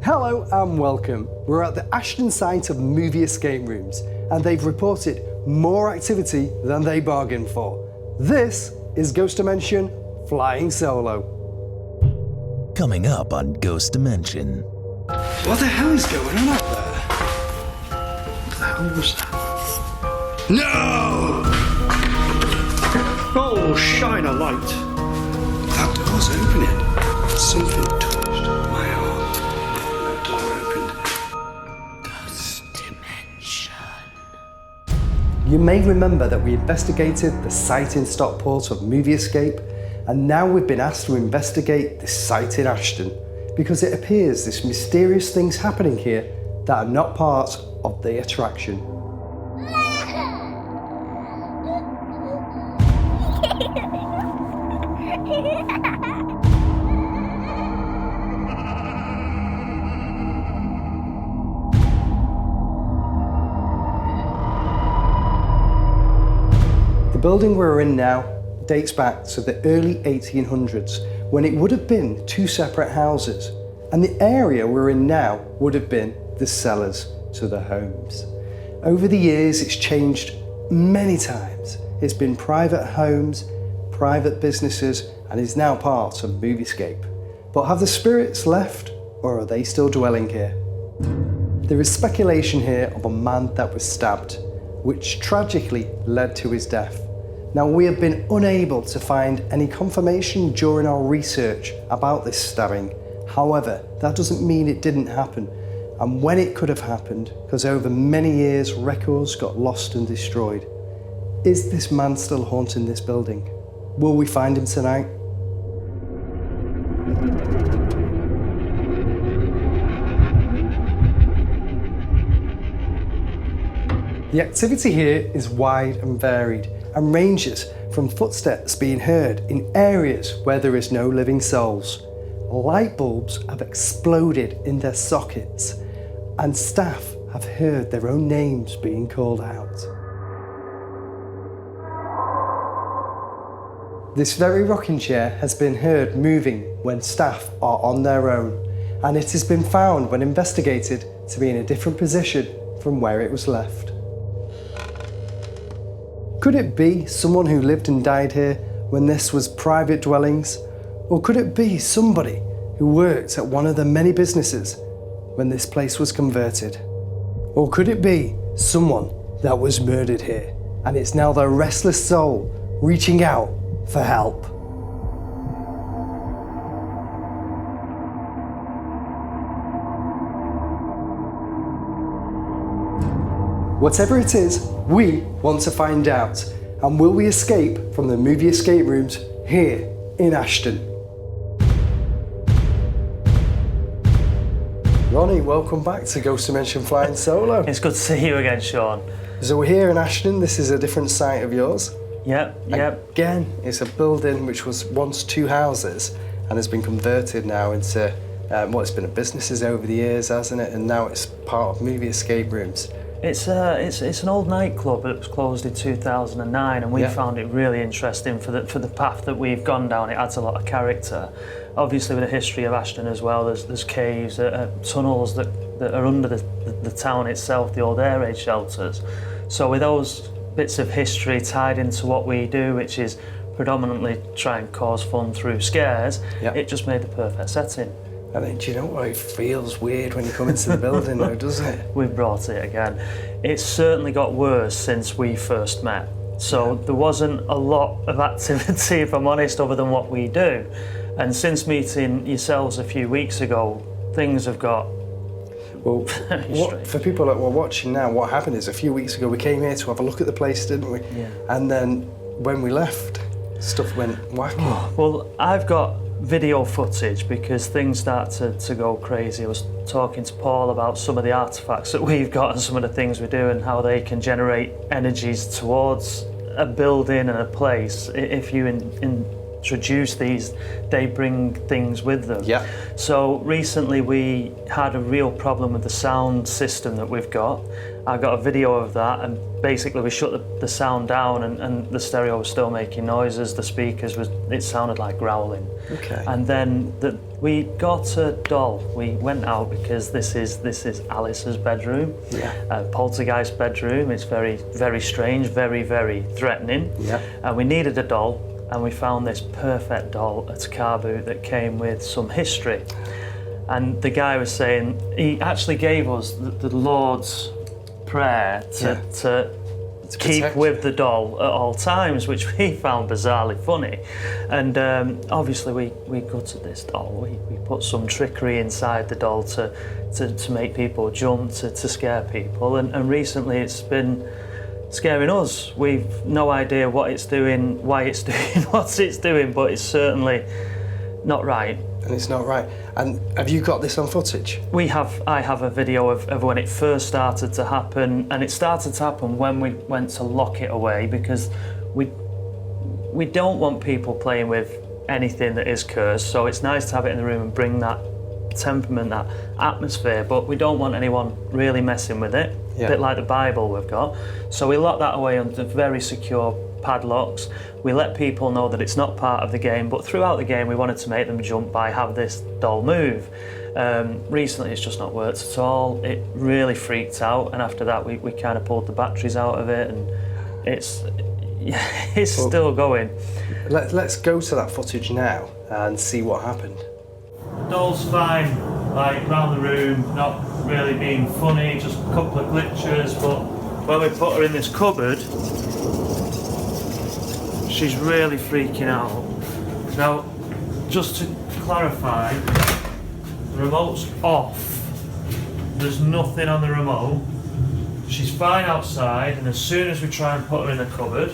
Hello and welcome. We're at the Ashton site of movie escape rooms and they've reported more activity than they bargained for. This is Ghost Dimension Flying Solo. Coming up on Ghost Dimension. What the hell is going on up there? What the hell was that? No! Oh, shine a light. That door's opening. Something touched my heart. That door opened. Ghost Dimension. You may remember that we investigated the site in Stockport of Movie Escape, and now we've been asked to investigate this site in Ashton, because it appears there's mysterious things happening here that are not part of the attraction. The building we're in now dates back to the early 1800s, when it would have been two separate houses, and the area we're in now would have been the cellars to the homes. Over the years it's changed many times. It's been private homes, private businesses, and is now part of Moviescape. But have the spirits left, or are they still dwelling here? There is speculation here of a man that was stabbed, which tragically led to his death. Now, we have been unable to find any confirmation during our research about this stabbing. However, that doesn't mean it didn't happen, and when it could have happened, because over many years records got lost and destroyed. Is this man still haunting this building? Will we find him tonight? The activity here is wide and varied, and ranges from footsteps being heard in areas where there is no living souls. Light bulbs have exploded in their sockets, and staff have heard their own names being called out. This very rocking chair has been heard moving when staff are on their own, and it has been found when investigated to be in a different position from where it was left. Could it be someone who lived and died here when this was private dwellings? Or could it be somebody who worked at one of the many businesses when this place was converted? Or could it be someone that was murdered here and it's now their restless soul reaching out for help? Whatever it is, we want to find out. And will we escape from the movie escape rooms here in Ashton? Ronnie, welcome back to Ghost Dimension Flying Solo. It's good to see you again, Sean. So we're here in Ashton. This is a different site of yours. Yep. Again, it's a building which was once two houses and has been converted now into, it's been a businesses over the years, hasn't it? And now it's part of movie escape rooms. It's an old nightclub that was closed in 2009, and we found it really interesting for the path that we've gone down. It adds a lot of character. Obviously, with the history of Ashton as well, there's caves, tunnels that are under the town itself, the old air raid shelters. So with those bits of history tied into what we do, which is predominantly try and cause fun through scares, it just made the perfect setting. And then, do you know what? It feels weird when you come into the building though, doesn't it? We've brought it again. It's certainly got worse since we first met. So there wasn't a lot of activity, if I'm honest, other than what we do. And since meeting yourselves a few weeks ago, things have got for people that were watching now, what happened is a few weeks ago we came here to have a look at the place, didn't we? Yeah. And then when we left, stuff went wacky. Well, I've got video footage because things start to go crazy. I was talking to Paul about some of the artefacts that we've got and some of the things we do and how they can generate energies towards a building and a place if you introduce these, they bring things with them. Yeah. So recently we had a real problem with the sound system that we've got. I got a video of that, and basically we shut the sound down, and the stereo was still making noises. The speakers it sounded like growling. Okay. And then we got a doll. We went out because this is Alice's bedroom. Yeah. Poltergeist bedroom. It's very, very strange, very, very threatening. Yeah. And we needed a doll, and we found this perfect doll at a car boot that came with some history. And the guy was saying he actually gave us the Lord's Prayer to keep with the doll at all times, which we found bizarrely funny. And obviously we gutted this doll. We put some trickery inside the doll to make people jump, to scare people. And recently it's been scaring us. We've no idea what it's doing, why it's doing what it's doing, but it's certainly not right. And it's not right. And have you got this on footage? I have a video of when it first started to happen, and it started to happen when we went to lock it away, because we don't want people playing with anything that is cursed, so it's nice to have it in the room and bring that temperament, that atmosphere, but we don't want anyone really messing with it. Yeah. A bit like the Bible we've got. So we lock that away under very secure padlocks. We let people know that it's not part of the game, but throughout the game we wanted to make them jump by have this doll move. Recently it's just not worked at all. It really freaked out, and after that we kind of pulled the batteries out of it, and it's still going. Let's go to that footage now and see what happened. The doll's fine, like round the room, not really being funny, just a couple of glitches, but when we put her in this cupboard, she's really freaking out. Now, just to clarify, the remote's off. There's nothing on the remote. She's fine outside, and as soon as we try and put her in the cupboard,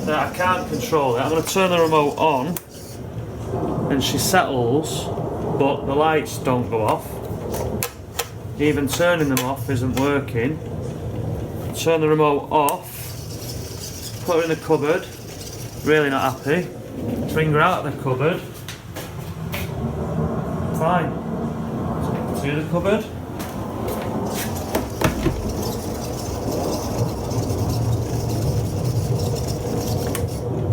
I can't control it. I'm going to turn the remote on, and she settles, but the lights don't go off. Even turning them off isn't working. Turn the remote off, put her in the cupboard, really not happy. Bring her out of the cupboard. Fine. To the cupboard.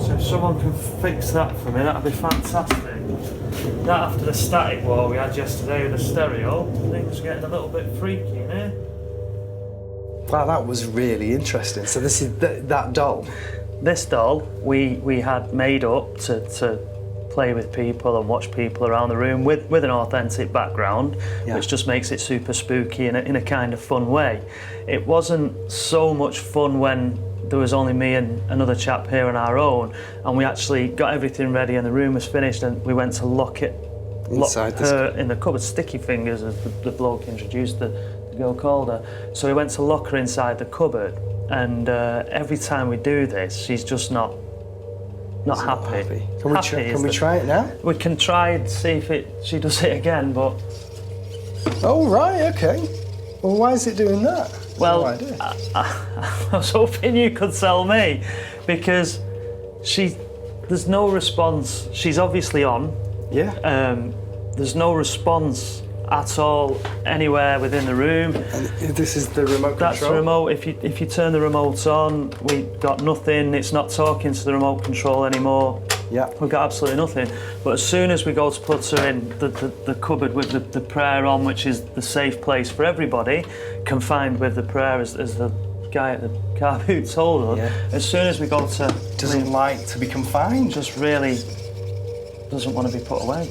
So if someone can fix that for me, that'd be fantastic. That after the static war we had yesterday with the stereo, things are getting a little bit freaky in here. Wow, that was really interesting. So this is that doll? This doll we had made up to play with people and watch people around the room with an authentic background, yeah, which just makes it super spooky in a kind of fun way. It wasn't so much fun when there was only me and another chap here on our own, and we actually got everything ready and the room was finished, and we went to lock her in the cupboard. Sticky fingers, as the bloke introduced the girl called her. So we went to lock her inside the cupboard, and every time we do this, she's just not happy. Can we try it now? We can try and see if she does it again, but... Oh, right, okay. Well, why is it doing that? Well, no idea. I was hoping you could tell me, because there's no response. She's obviously on. Yeah. There's no response at all anywhere within the room. And this is the remote control? That's the remote. If you turn the remote on, we got nothing. It's not talking to the remote control anymore. Yeah. We've got absolutely nothing. But as soon as we go to put her in the cupboard with the prayer on, which is the safe place for everybody, confined with the prayer as the guy at the car boot told us, yeah, as soon as we go to... Doesn't like to be confined. Just really doesn't want to be put away.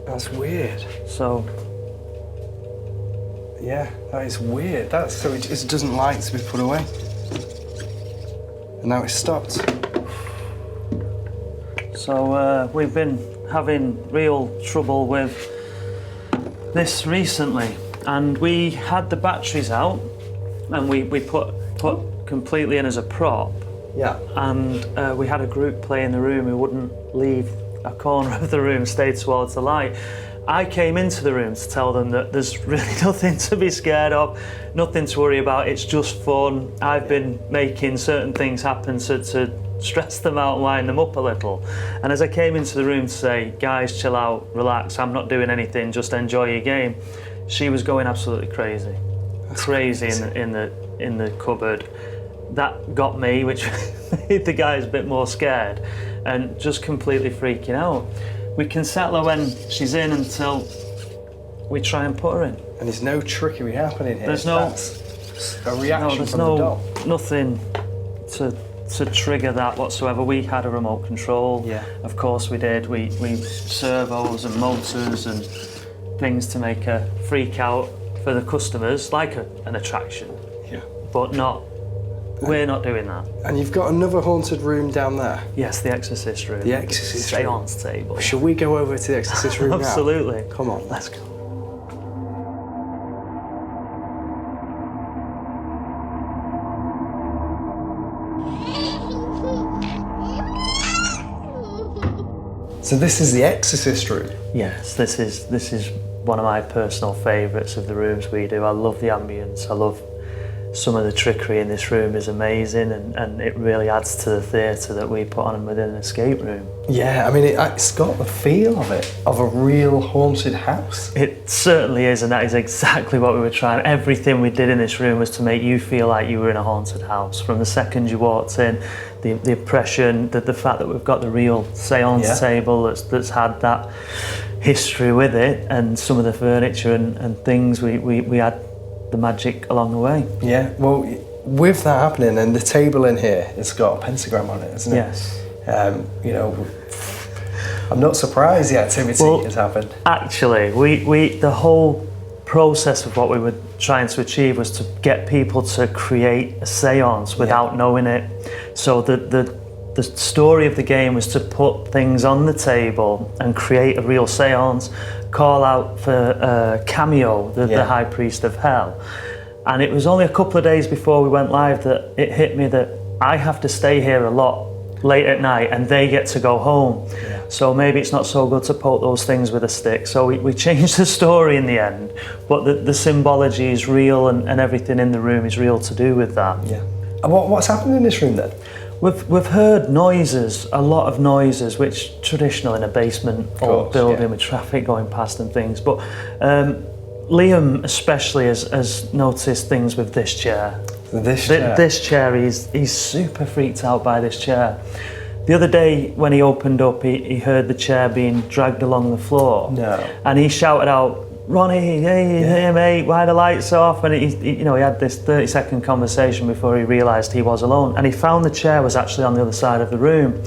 That's weird. So... Yeah, that is weird. So it just doesn't like to be put away. And now it's stopped. So we've been having real trouble with this recently, and we had the batteries out, and we put completely in as a prop. Yeah. And we had a group play in the room who wouldn't leave a corner of the room, stayed towards the light. I came into the room to tell them that there's really nothing to be scared of, nothing to worry about, it's just fun. I've been making certain things happen to stress them out and line them up a little. And as I came into the room to say, guys, chill out, relax, I'm not doing anything, just enjoy your game, she was going absolutely crazy. Crazy in the cupboard. That got me, which made the guys a bit more scared and just completely freaking out. We can settle her when she's in until we try and put her in. And there's no trickery happening here. There's no... That's a reaction there's from the doll. Nothing to trigger that whatsoever. We had a remote control. Yeah. Of course we did. We servos and motors and things to make her freak out for the customers, like an attraction. Yeah. But not... We're not doing that. And you've got another haunted room down there. Yes, the exorcist room. The exorcist room. Seance table. Shall we go over to the exorcist room now? Absolutely. Come on. Let's go. So this is the exorcist room? Yes, this is one of my personal favourites of the rooms we do. I love the ambience. I love some of the trickery in this room is amazing, and it really adds to the theatre that we put on within an escape room. Yeah, I mean, it's got the feel of it, of a real haunted house. It certainly is, and that is exactly what we were trying. Everything we did in this room was to make you feel like you were in a haunted house. From the second you walked in, the impression, the fact that we've got the real seance table that's had that history with it, and some of the furniture and things, we had the magic along the way. Yeah, well, with that happening, and the table in here, it's got a pentagram on it, hasn't it? Yes. You know, I'm not surprised the activity has happened. Actually, we the whole process of what we were trying to achieve was to get people to create a seance without knowing it. So the story of the game was to put things on the table and create a real seance, call out for Cameo, the High Priest of Hell. And it was only a couple of days before we went live that it hit me that I have to stay here a lot late at night and they get to go home. Yeah. So maybe it's not so good to poke those things with a stick. So we changed the story in the end, but the symbology is real, and everything in the room is real to do with that. Yeah. And what's happened in this room then? We've heard noises, a lot of noises, which traditional in a basement or building with traffic going past and things. But Liam especially has noticed things with this chair. This chair, he's super freaked out by this chair. The other day when he opened up, he heard the chair being dragged along the floor. No. And he shouted out, "Ronnie, hey mate, why are the lights off?" And he had this 30-second conversation before he realised he was alone. And he found the chair was actually on the other side of the room.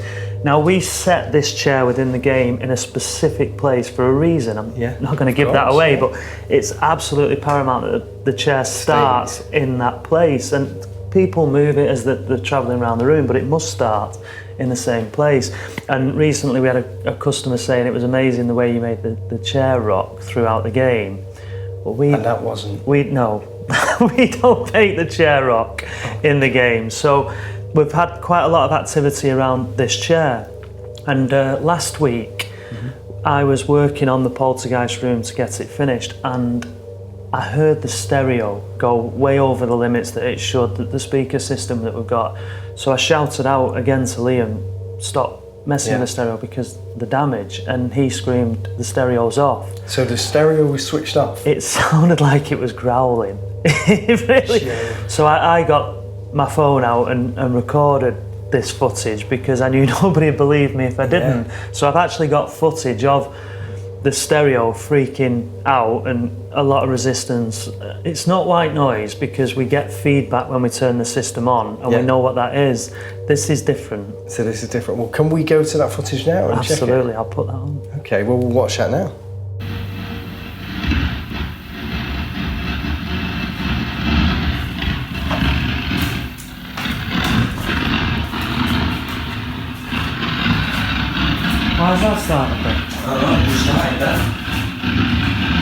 Now, we set this chair within the game in a specific place for a reason. I'm not going to give that away, but it's absolutely paramount that the chair starts in that place. And people move it as they're travelling around the room, but it must start in the same place. And recently we had a customer saying it was amazing the way you made the chair rock throughout the game. But and that wasn't? We don't make the chair rock in the game. So we've had quite a lot of activity around this chair. And last week I was working on the poltergeist room to get it finished, and I heard the stereo go way over the limits that it should, the speaker system that we've got. So I shouted out again to Liam, "Stop messing with the stereo because the damage," and he screamed, "The stereo's off." So the stereo was switched off? It sounded like it was growling. It really. So I got my phone out and recorded this footage because I knew nobody would believe me if I didn't. So I've actually got footage of the stereo freaking out and a lot of resistance. It's not white noise because we get feedback when we turn the system on and we know what that is. This is different. So this is different. Well, can we go to that footage now and Absolutely, check it? I'll put that on. Okay, well, we'll watch that now. Why is that starting then? I don't know, just started that.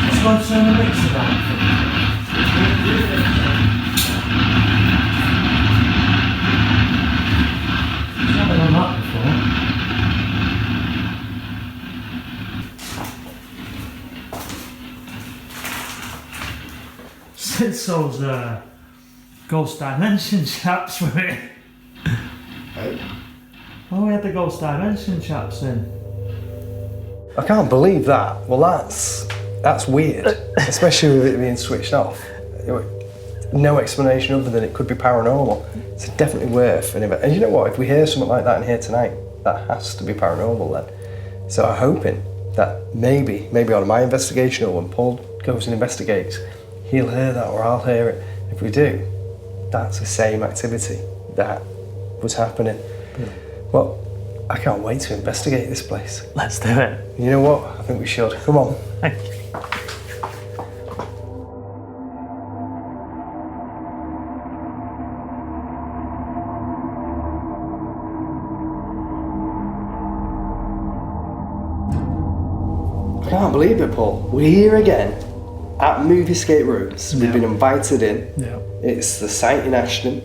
Let's go and turn the mixer down. I've never done that before. It's those Ghost Dimension chaps with it. Oh, we had the Ghost Dimension chaps in. I can't believe that. Well, that's weird, especially with it being switched off. No explanation other than it could be paranormal. It's definitely worth an event. And you know what? If we hear something like that in here tonight, that has to be paranormal then. So I'm hoping that maybe on my investigation, or when Paul goes and investigates, he'll hear that or I'll hear it. If we do, that's the same activity that was happening. Well, I can't wait to investigate this place. Let's do it. You know what? I think we should. Come on. Thank you. I can't believe it, Paul. We're here again at Movie Escape Rooms. We've been invited in. Yeah. It's the site in Ashton.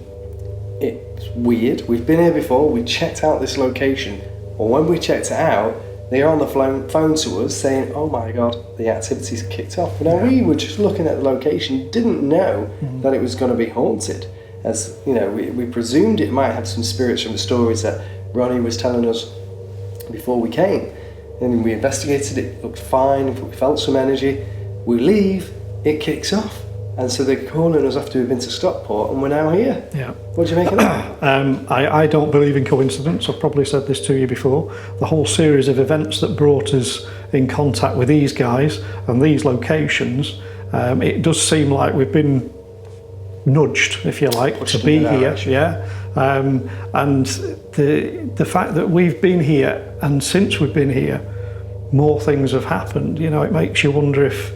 It's weird. We've been here before. We checked out this location. Well, when we checked it out, they are on the phone to us saying, oh my God, the activity's kicked off. Now, we were just looking at the location, didn't know that it was going to be haunted. As you know, we presumed it might have some spirits from the stories that Ronnie was telling us before we came. And we investigated it, looked fine, we felt some energy. We leave, it kicks off. And so they're calling us after we've been to Stockport and we're now here. Yeah. What do you make of that? I don't believe in coincidence. I've probably said this to you before. The whole series of events that brought us in contact with these guys and these locations, it does seem like we've been nudged, if you like, to be here. Yeah. And the fact that we've been here, and since we've been here, more things have happened. You know, it makes you wonder if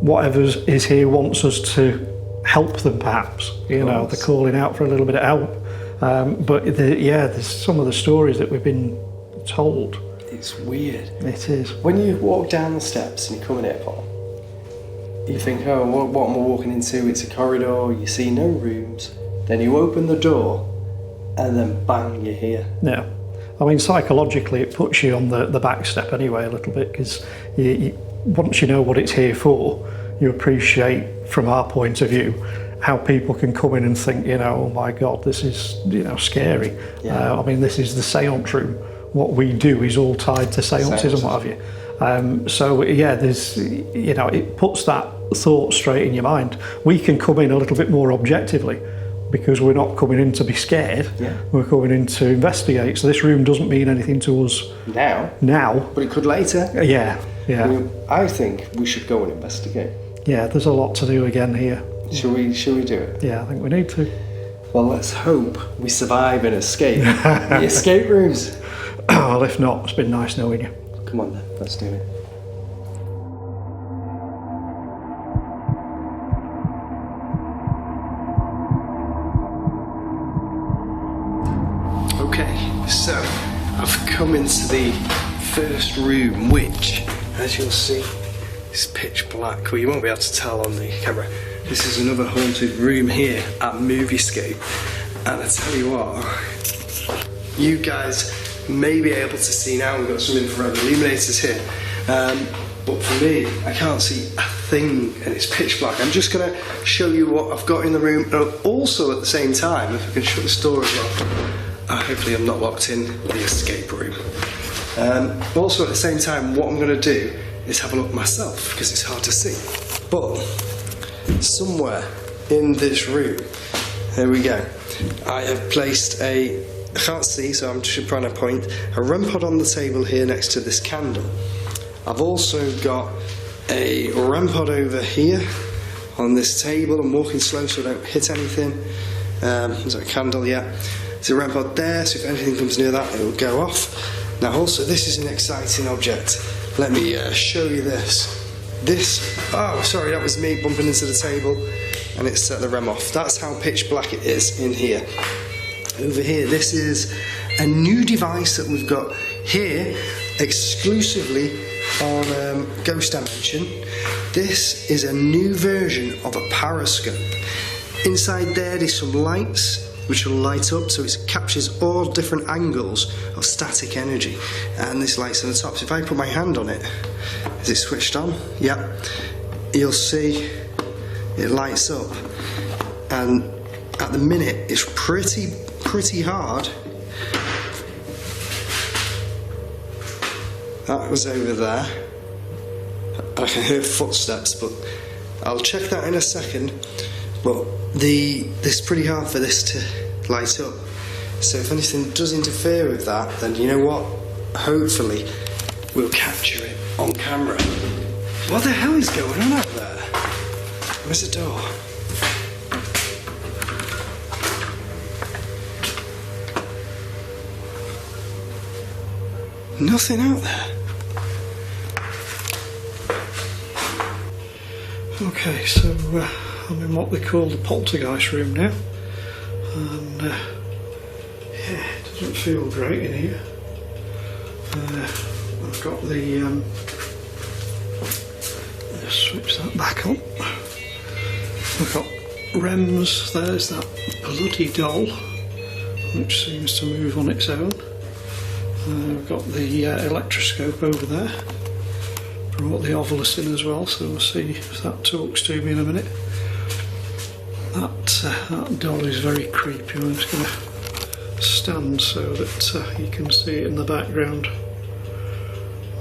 whatever is here wants us to help them, perhaps. You know, they're calling out for a little bit of help. But there's some of the stories that we've been told. It's weird. It is. When you walk down the steps and you come in here, Paul, you think, oh, what am I walking into? It's a corridor, you see no rooms. Then you open the door and then bang, you're here. Yeah. I mean, psychologically, it puts you on the back step anyway a little bit, because once you know what it's here for, you appreciate, from our point of view, how people can come in and think, you know, oh my God, this is, you know, scary. Yeah. I mean, this is the seance room. What we do is all tied to seances and what have you. So yeah, there's, you know, it puts that thought straight in your mind. We can come in a little bit more objectively, because we're not coming in to be scared. Yeah. We're coming in to investigate. So this room doesn't mean anything to us now. But it could later. Yeah. I think we should go and investigate. Yeah, there's a lot to do again here. Shall we do it? Yeah, I think we need to. Well, let's hope we survive and escape the escape rooms. Well, if not, it's been nice knowing you. Come on then, let's do it. Okay, so I've come into the first room, which, as you'll see, is pitch black. Well, you won't be able to tell on the camera. This is another haunted room here at Moviescape. And I tell you what, you guys may be able to see now. We've got some infrared illuminators here. But for me, I can't see a thing and it's pitch black. I'm just going to show you what I've got in the room. And also at the same time, if I can shut this door as well. Hopefully I'm not locked in the escape room. Also at the same time, what I'm going to do is have a look myself, because it's hard to see. But somewhere in this room, there we go, I have placed I can't see, so I'm just trying to point, a REM pod on the table here next to this candle. I've also got a REM pod over here on this table. I'm walking slow so I don't hit anything. There's a candle, yeah. There's a REM pod there, so if anything comes near that, it will go off. Now also, this is an exciting object. Let me show you this. Oh, sorry, that was me bumping into the table and it set the REM off. That's how pitch black it is in here. Over here, this is a new device that we've got here exclusively on Ghost Dimension. This is a new version of a periscope. Inside there's some lights which will light up, so it captures all different angles of static energy, and this lights on the top. So if I put my hand on it, is it switched on? Yeah. You'll see it lights up, and at the minute it's pretty hard. That was over there. I can hear footsteps, but I'll check that in a second. But it's pretty hard for this to light up. So if anything does interfere with that, then you know what? Hopefully we'll capture it on camera. What the hell is going on out there? Where's the door? Nothing out there. Okay, so I'm in what they call the poltergeist room now, and yeah, it doesn't feel great in here. I've got the let's switch that back on. I've got REMs. There's that bloody doll, which seems to move on its own. I've got the electroscope over there. Brought the ovilus in as well, so we'll see if that talks to me in a minute. That doll is very creepy. I'm just going to stand so that you can see it in the background.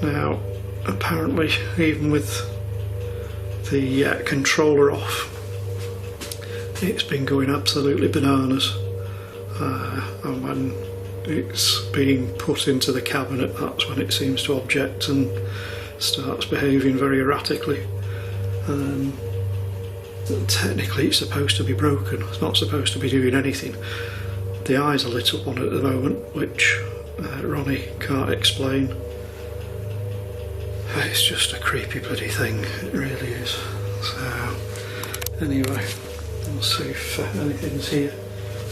Now, apparently, even with the controller off, it's been going absolutely bananas. And when it's being put into the cabinet, that's when it seems to object and starts behaving very erratically. Technically it's supposed to be broken, it's not supposed to be doing anything. The eyes are lit up on it at the moment, which Ronnie can't explain. It's just a creepy bloody thing, it really is. So anyway, we'll see if anything's here.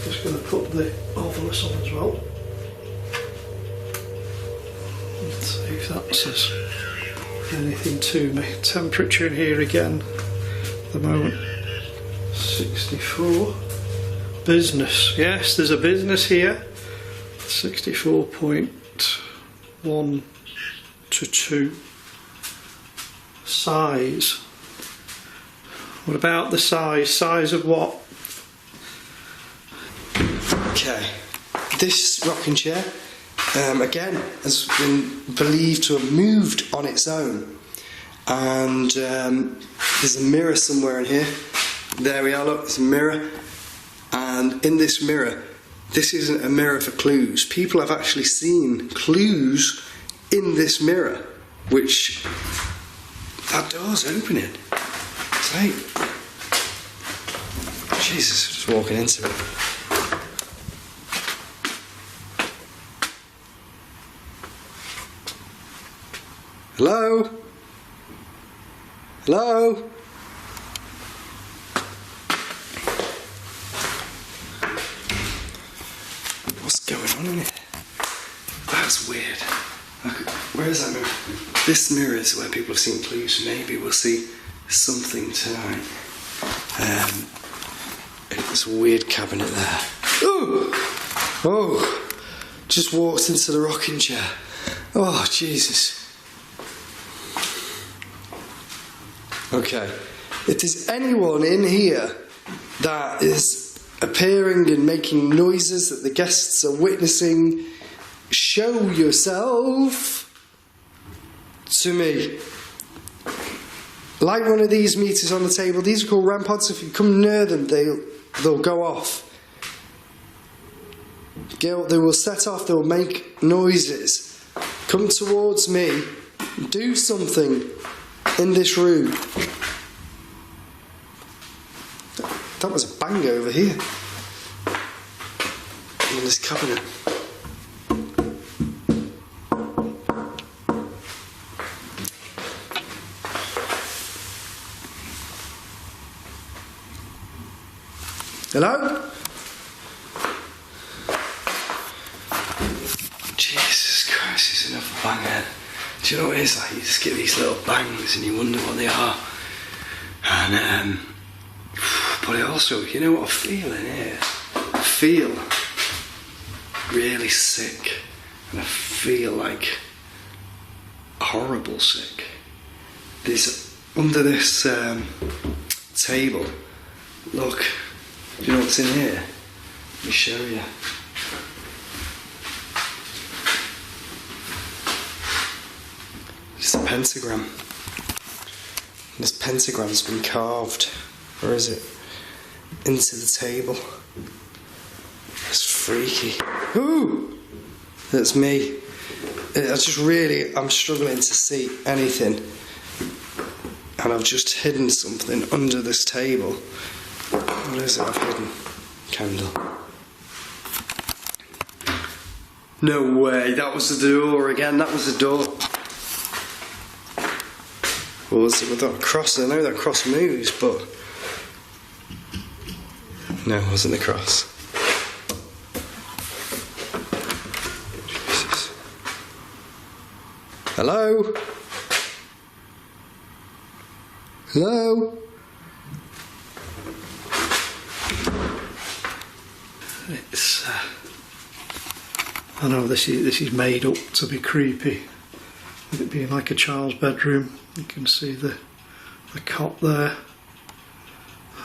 Just going to put the ovilus on as well. Let's see if that says anything to me. Temperature in here again at the moment 64. Business, yes, there's a business here. 64.1 to 2. Size, what about the size? Size of what? Okay, this rocking chair again has been believed to have moved on its own, and there's a mirror somewhere in here. There we are, look, it's a mirror, and in this mirror, this isn't a mirror for clues. People have actually seen clues in this mirror, which that door's opening. Hey, Jesus, just walking into it. Hello? Hello? What's going on in here? That's weird. Where is that mirror? This mirror is where people have seen clues. Maybe we'll see something tonight. There's a weird cabinet there. Ooh! Oh! Just walked into the rocking chair. Oh, Jesus. Okay, if there's anyone in here that is appearing and making noises that the guests are witnessing, show yourself to me. Like one of these meters on the table, these are called REM pods. If you come near them, they'll go off. They will set off, they will make noises. Come towards me, do something in this room. That was a bang over here in this cabinet. Hello? Jesus Christ, it's enough banging. Do you know what it is like? You just get these little bangs and you wonder what they are. And but I also, you know what I feel in here? I feel really sick, and I feel like horrible sick. There's under this table. Look, do you know what's in here? Let me show you. It's a pentagram. This pentagram's been carved, where is it? Into the table. It's freaky. Ooh! That's me. I'm struggling to see anything. And I've just hidden something under this table. What is it I've hidden? Candle. No way, that was the door again, that was the door. What was it with that cross? I know that cross moves, but... No, it wasn't the cross. Jesus. Hello? Hello? It's... I know this is made up to be creepy. With it being like a child's bedroom. You can see the cot there.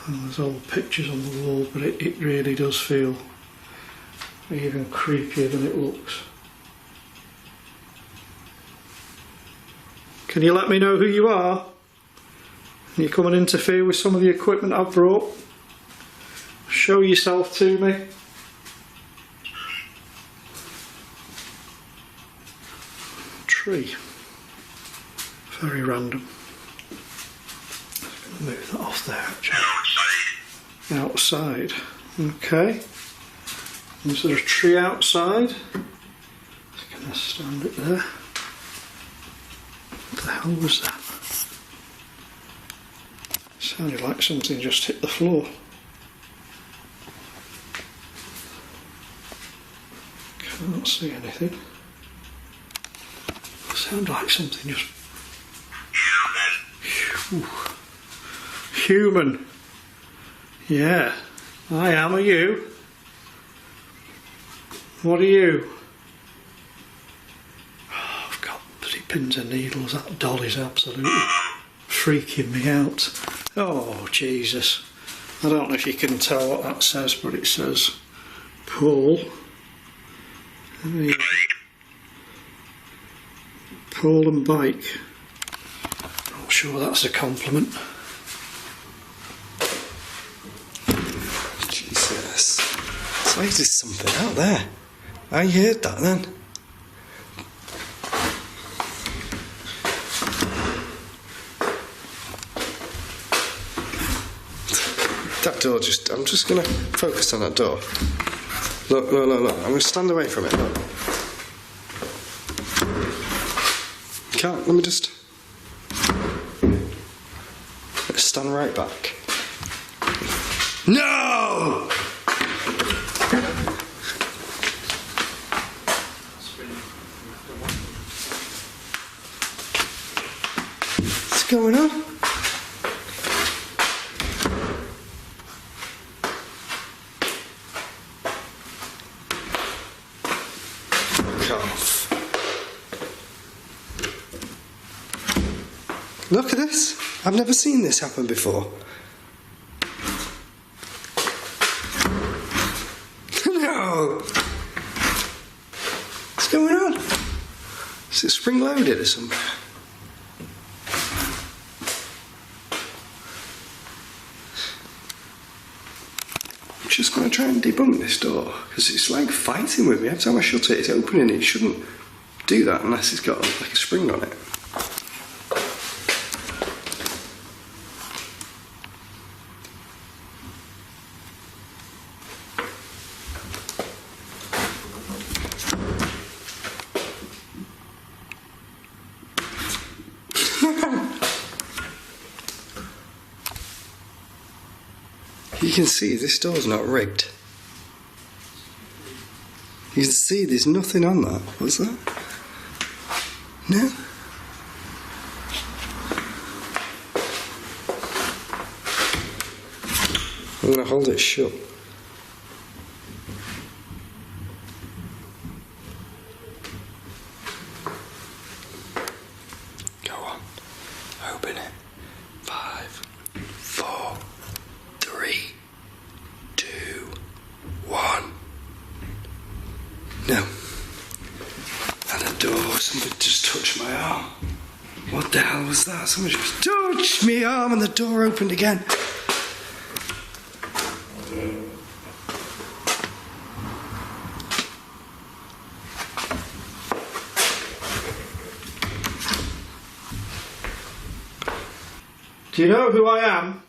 And there's old pictures on the wall, but it really does feel even creepier than it looks. Can you let me know who you are? Can you come and interfere with some of the equipment I've brought? Show yourself to me. Tree. Very random. I'm going to move that off there actually. Outside. Okay. Is there a tree outside? Just going to stand it there. What the hell was that? Sounded like something just hit the floor. Can't see anything. Sounds like something just... Human. Yeah, I am. Are you? What are you? Oh, I've got bloody pins and needles. That doll is absolutely freaking me out. Oh, Jesus. I don't know if you can tell what that says, but it says pull. Pull and bike. Not sure that's a compliment. Jesus. It's like there's something out there. I heard that then. That door I'm just going to focus on that door. Look. I'm going to stand away from it. Look. Can't, let me just... Let's stand right back. No! What's going on? Look at this. I've never seen this happen before. No! What's going on? Is it spring loaded or something? I'm just going to try and debunk this door because it's like fighting with me. Every time I shut it, it's opening. It shouldn't do that unless it's got like a spring on it. You can see this door's not rigged. You can see there's nothing on that. What's that? No? I'm going to hold it shut. Go on. Open it. 5, 4, 4, 3, 2, 1. No. And the door, somebody just touched my arm. What the hell was that? Somebody just touched my arm and the door opened again. Do you know who I am?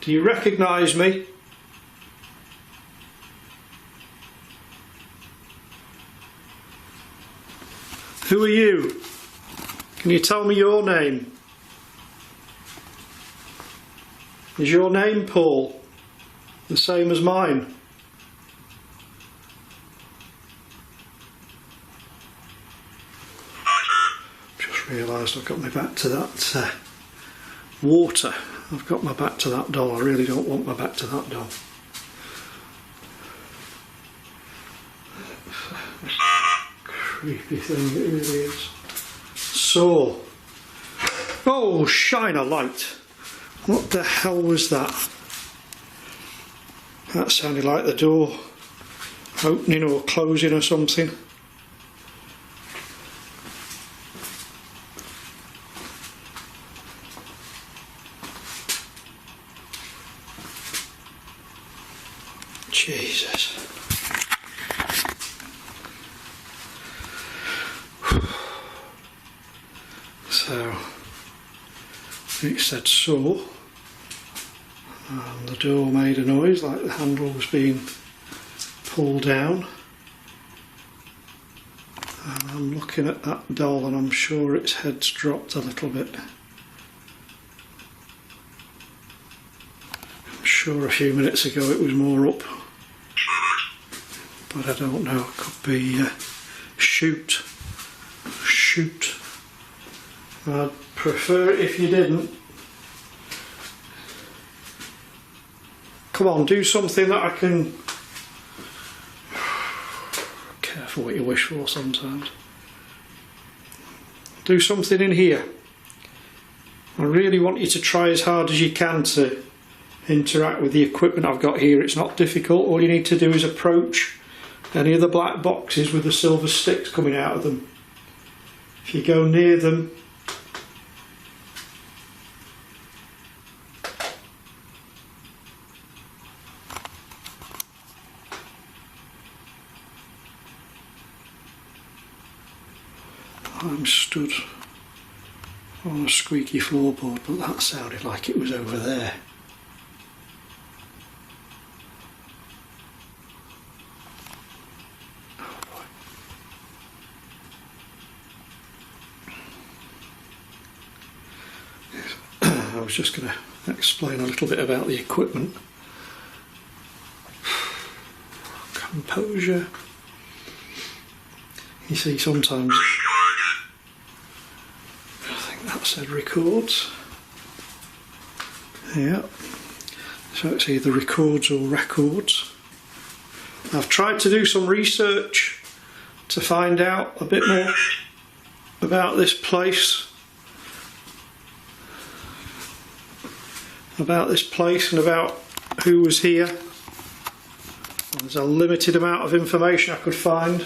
Do you recognise me? Who are you? Can you tell me your name? Is your name Paul? The same as mine? Just realised I've got my back to that water. I've got my back to that doll. I really don't want my back to that doll. Creepy thing it really is. So, oh, shine a light. What the hell was that? That sounded like the door opening or closing or something. Jesus. So, it said so, and the door made a noise like the handle was being pulled down, and I'm looking at that doll and I'm sure its head's dropped a little bit. I'm sure a few minutes ago it was more up, but I don't know, it could be shoot. I'd prefer it if you didn't. Come on, do something that I can... Careful what you wish for sometimes. Do something in here. I really want you to try as hard as you can to interact with the equipment I've got here. It's not difficult. All you need to do is approach any of the black boxes with the silver sticks coming out of them. If you go near them, I'm stood on a squeaky floorboard, but that sounded like it was over there. Oh boy. I was just going to explain a little bit about the equipment. Composure. You see, sometimes that said records. Yeah, so it's either records or records. I've tried to do some research to find out a bit more about this place, and about who was here. There's a limited amount of information I could find.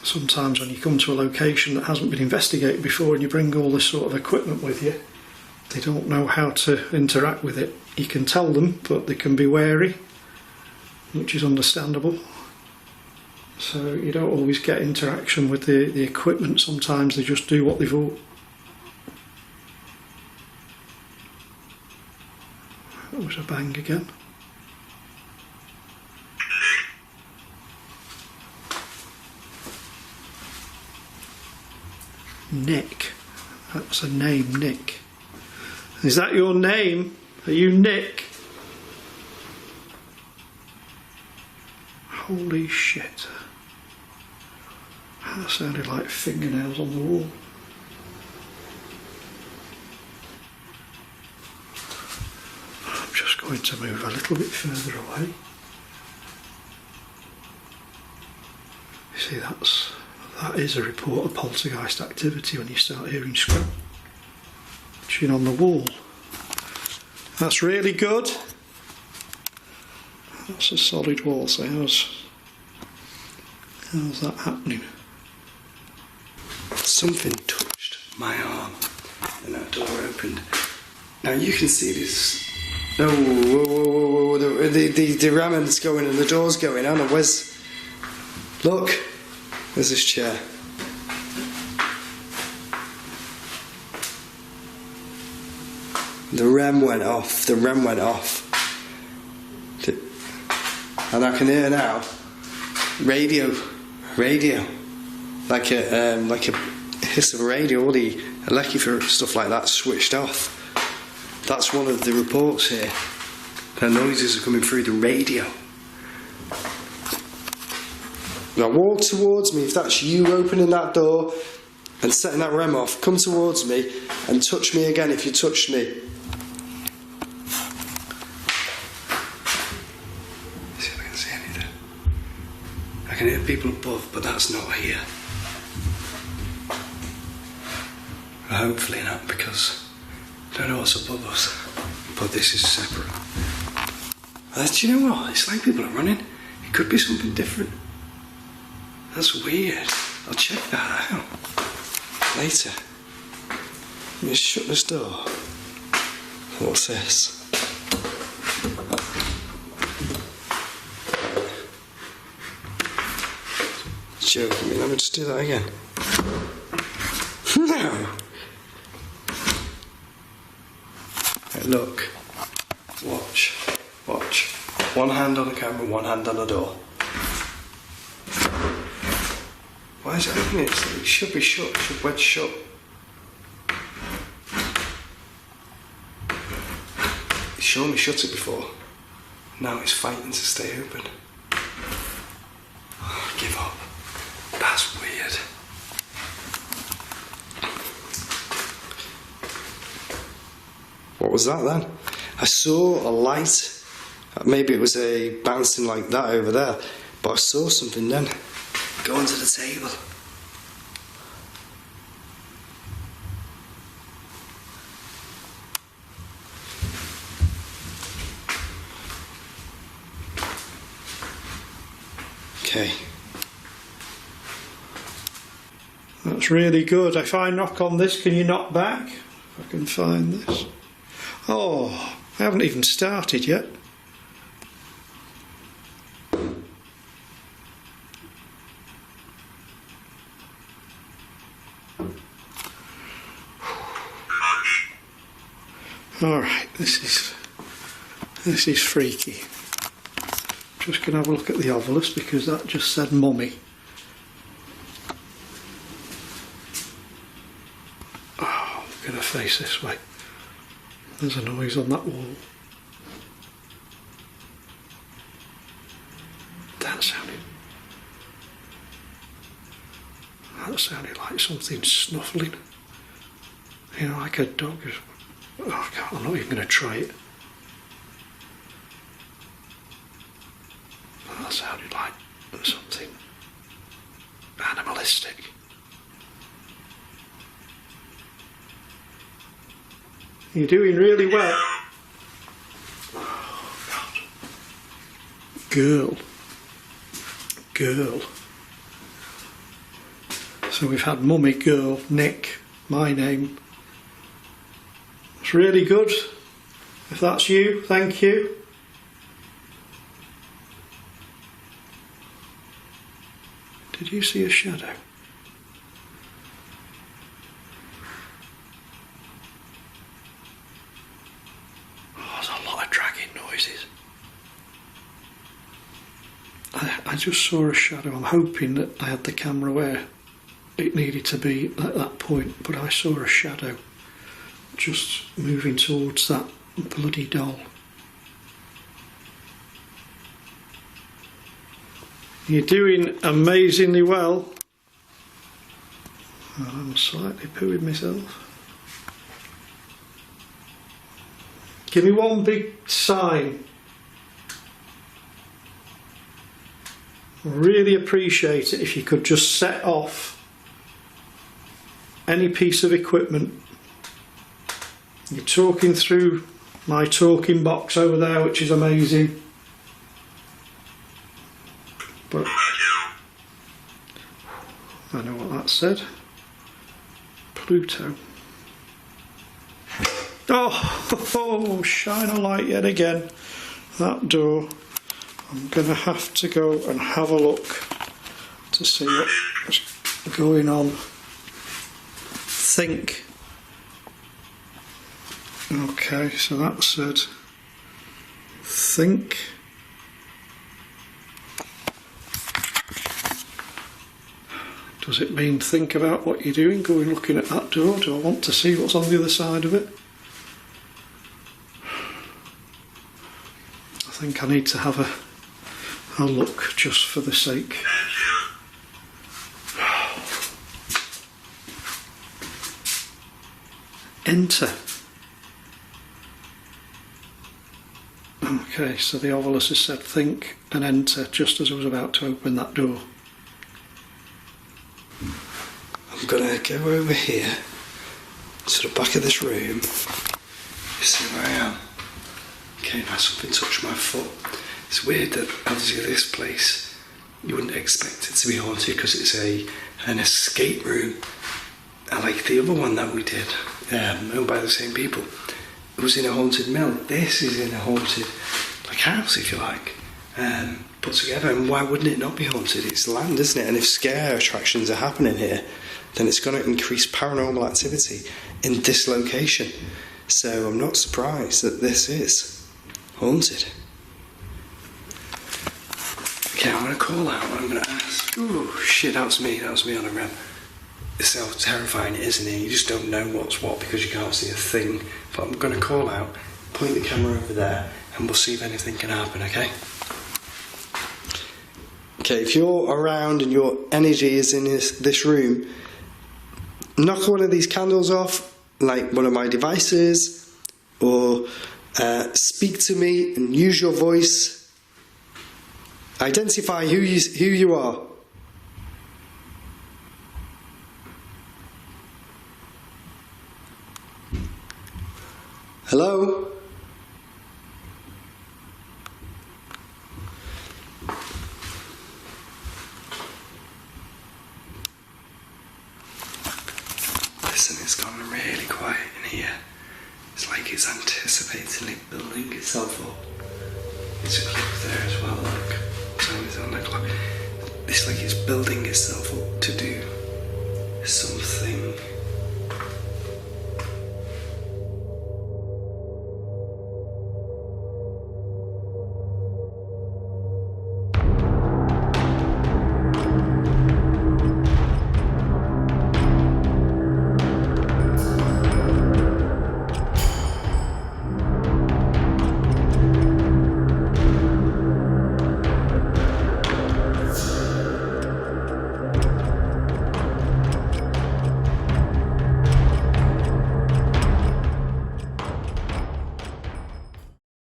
Sometimes when you come to a location that hasn't been investigated before and you bring all this sort of equipment with you, they don't know how to interact with it. You can tell them, but they can be wary, which is understandable. So you don't always get interaction with the equipment. Sometimes they just do what they've all... That was a bang again. Nick. That's a name, Nick. Is that your name? Are you Nick? Holy shit. That sounded like fingernails on the wall. I'm just going to move a little bit further away. See, that is a report of poltergeist activity when you start hearing scratching on the wall. That's really good. That's a solid wall, so how's that happening? Something touched my arm and that door opened. Now you can see this. No, whoa. The ramming's going and the door's going. Anna, where's... Look, there's this chair. The rem went off. And I can hear now radio, like a hiss of a radio. All the electric stuff like that switched off. That's one of the reports here. The noises are coming through the radio. Now walk towards me. If that's you opening that door and setting that rem off, come towards me and touch me again if you touched me. I can hear people above, but that's not here. Hopefully not, because I don't know what's above us. But this is separate. Do you know what? It's like people are running. It could be something different. That's weird. I'll check that out later. Let me shut this door. What's this? Joking me, let me just do that again. No! Hey, look. Watch. One hand on the camera, one hand on the door. Why is it opening? It should be shut, it should wedge shut. It's shown me shut it before. Now it's fighting to stay open. Oh, give up. That's weird. What was that then? I saw a light. Maybe it was a bouncing like that over there. But I saw something then. Go onto the table. Okay. That's really good. If I knock on this, can you knock back? If I can find this. Oh, I haven't even started yet. Alright, this is freaky. Just gonna have a look at the ovilus because that just said mummy. Oh, I'm gonna face this way. There's a noise on that wall. That sounded like something snuffling. You know, like a dog. Oh, I'm not even going to try it. That sounded like something animalistic. You're doing really well. Oh, God. Girl. So we've had mummy, girl, Nick, my name. It's really good. If that's you, thank you. Did you see a shadow? Oh, there's a lot of dragging noises. I just saw a shadow. I'm hoping that I had the camera where it needed to be at that point, but I saw a shadow just moving towards that bloody doll. You're doing amazingly well. I'm slightly pooing myself. Give me one big sign. Really appreciate it if you could just set off any piece of equipment. You're talking through my talking box over there, which is amazing. But I know what that said. Pluto. Oh, shine a light yet again. That door. I'm going to have to go and have a look to see what's going on. Think. Okay, so that said think. Does it mean think about what you're doing, going looking at that door? Do I want to see what's on the other side of it? I think I need to have a look just for the sake. Enter. Okay, so the ovilus has said think and enter just as I was about to open that door. I'm going to go over here to the back of this room. You see where I am? Okay, now something touched my foot. It's weird that obviously this place, you wouldn't expect it to be haunted because it's an escape room. Like the other one that we did, owned by the same people. It was in a haunted mill. This is in a haunted house, if you like, put together. And why wouldn't it not be haunted? It's land, isn't it? And if scare attractions are happening here, then it's going to increase paranormal activity in this location. So I'm not surprised that this is haunted. Okay, I'm going to call out and I'm going to ask. Ooh, shit, that was me on a rem. It's how terrifying it is, isn't it? You just don't know what's what because you can't see a thing. But I'm going to call out, point the camera over there, and we'll see if anything can happen, okay? Okay, if you're around and your energy is in this room, knock one of these candles off, like one of my devices, or speak to me and use your voice. Identify who you are. Hello? Listen, it's gone really quiet in here. It's like it's anticipatingly building itself up. It's a clock there as well, look. Time is on the clock. It's like it's building itself up to do something